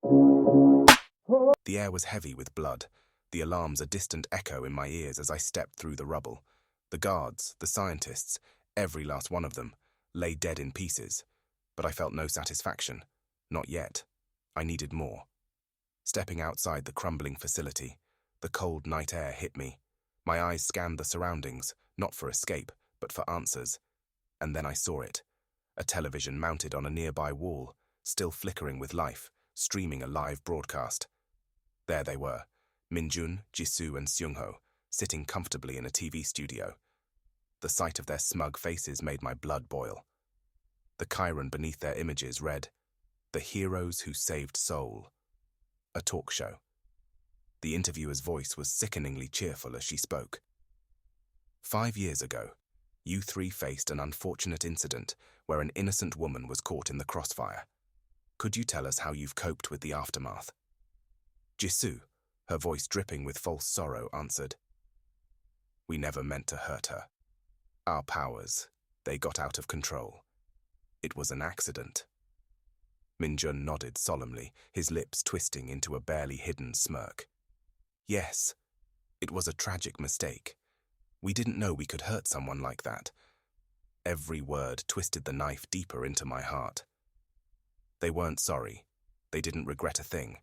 The air was heavy with blood, the alarms a distant echo in my ears as I stepped through the rubble. The guards, the scientists, every last one of them, lay dead in pieces. But I felt no satisfaction. Not yet. I needed more. Stepping outside the crumbling facility, the cold night air hit me. My eyes scanned the surroundings, not for escape, but for answers. And then I saw it. A television mounted on a nearby wall, still flickering with life, streaming a live broadcast. There they were, Minjun, Jisoo and Seungho, sitting comfortably in a TV studio. The sight of their smug faces made my blood boil. The chyron beneath their images read, "The Heroes Who Saved Seoul." A talk show. The interviewer's voice was sickeningly cheerful as she spoke. 5 years ago, you three faced an unfortunate incident where an innocent woman was caught in the crossfire. Could you tell us how you've coped with the aftermath? Jisoo, her voice dripping with false sorrow, answered, "We never meant to hurt her. Our powers, they got out of control. It was an accident." Minjun nodded solemnly, his lips twisting into a barely hidden smirk. "Yes, it was a tragic mistake. We didn't know we could hurt someone like that." Every word twisted the knife deeper into my heart. They weren't sorry. They didn't regret a thing.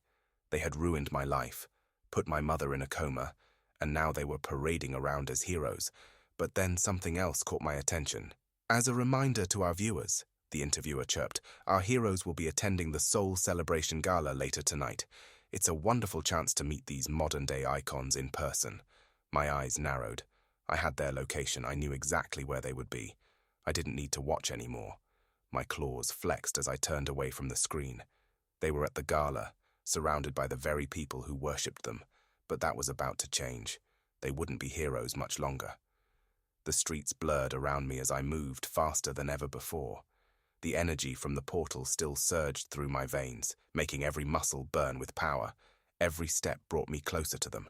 They had ruined my life, put my mother in a coma, and now they were parading around as heroes. But then something else caught my attention. "As a reminder to our viewers," the interviewer chirped, "our heroes will be attending the Seoul Celebration Gala later tonight. It's a wonderful chance to meet these modern-day icons in person." My eyes narrowed. I had their location. I knew exactly where they would be. I didn't need to watch anymore. My claws flexed as I turned away from the screen. They were at the gala, surrounded by the very people who worshipped them. But that was about to change. They wouldn't be heroes much longer. The streets blurred around me as I moved faster than ever before. The energy from the portal still surged through my veins, making every muscle burn with power. Every step brought me closer to them.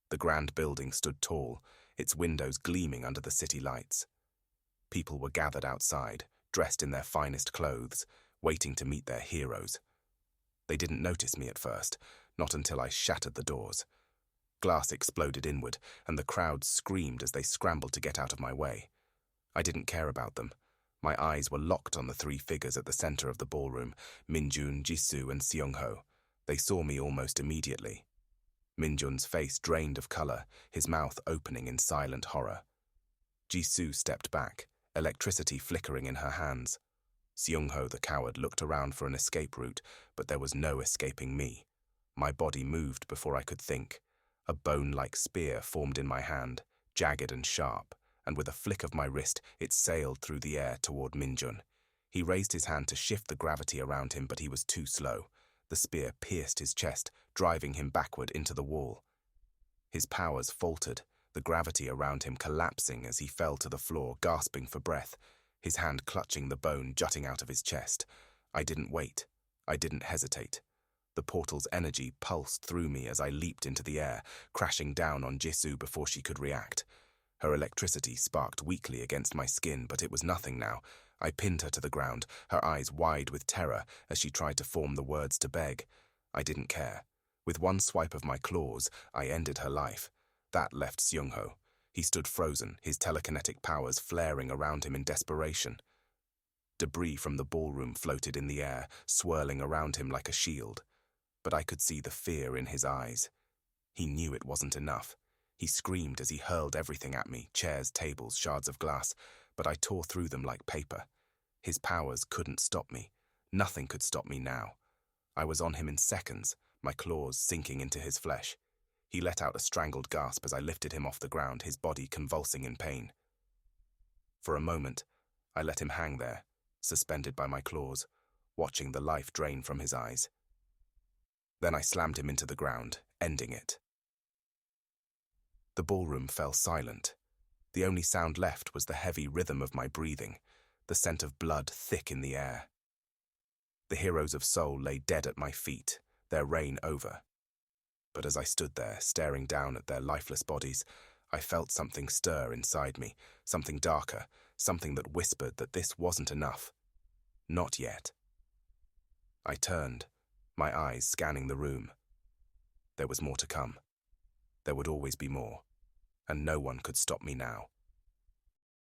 The grand building stood tall, its windows gleaming under the city lights. People were gathered outside, dressed in their finest clothes, waiting to meet their heroes. They didn't notice me at first, not until I shattered the doors. Glass exploded inward, and the crowd screamed as they scrambled to get out of my way. I didn't care about them. My eyes were locked on the three figures at the center of the ballroom, Minjun, Jisoo and Seungho. They saw me almost immediately. Minjun's face drained of color, his mouth opening in silent horror. Jisoo stepped back, electricity flickering in her hands. Seungho, the coward, looked around for an escape route, but there was no escaping me. My body moved before I could think. A bone-like spear formed in my hand, jagged and sharp, and with a flick of my wrist, it sailed through the air toward Minjun. He raised his hand to shift the gravity around him, but he was too slow. The spear pierced his chest, driving him backward into the wall. His powers faltered, the gravity around him collapsing as he fell to the floor, gasping for breath, his hand clutching the bone jutting out of his chest. I didn't wait. I didn't hesitate. The portal's energy pulsed through me as I leaped into the air, crashing down on Jisoo before she could react. Her electricity sparked weakly against my skin, but it was nothing now. I pinned her to the ground, her eyes wide with terror as she tried to form the words to beg. I didn't care. With one swipe of my claws, I ended her life. That left Seungho. He stood frozen, his telekinetic powers flaring around him in desperation. Debris from the ballroom floated in the air, swirling around him like a shield. But I could see the fear in his eyes. He knew it wasn't enough. He screamed as he hurled everything at me, chairs, tables, shards of glass, but I tore through them like paper. His powers couldn't stop me. Nothing could stop me now. I was on him in seconds, my claws sinking into his flesh. He let out a strangled gasp as I lifted him off the ground, his body convulsing in pain. For a moment, I let him hang there, suspended by my claws, watching the life drain from his eyes. Then I slammed him into the ground, ending it. The ballroom fell silent. The only sound left was the heavy rhythm of my breathing, the scent of blood thick in the air. The heroes of Seoul lay dead at my feet, their reign over. But as I stood there, staring down at their lifeless bodies, I felt something stir inside me, something darker, something that whispered that this wasn't enough. Not yet. I turned, my eyes scanning the room. There was more to come. There would always be more, and no one could stop me now.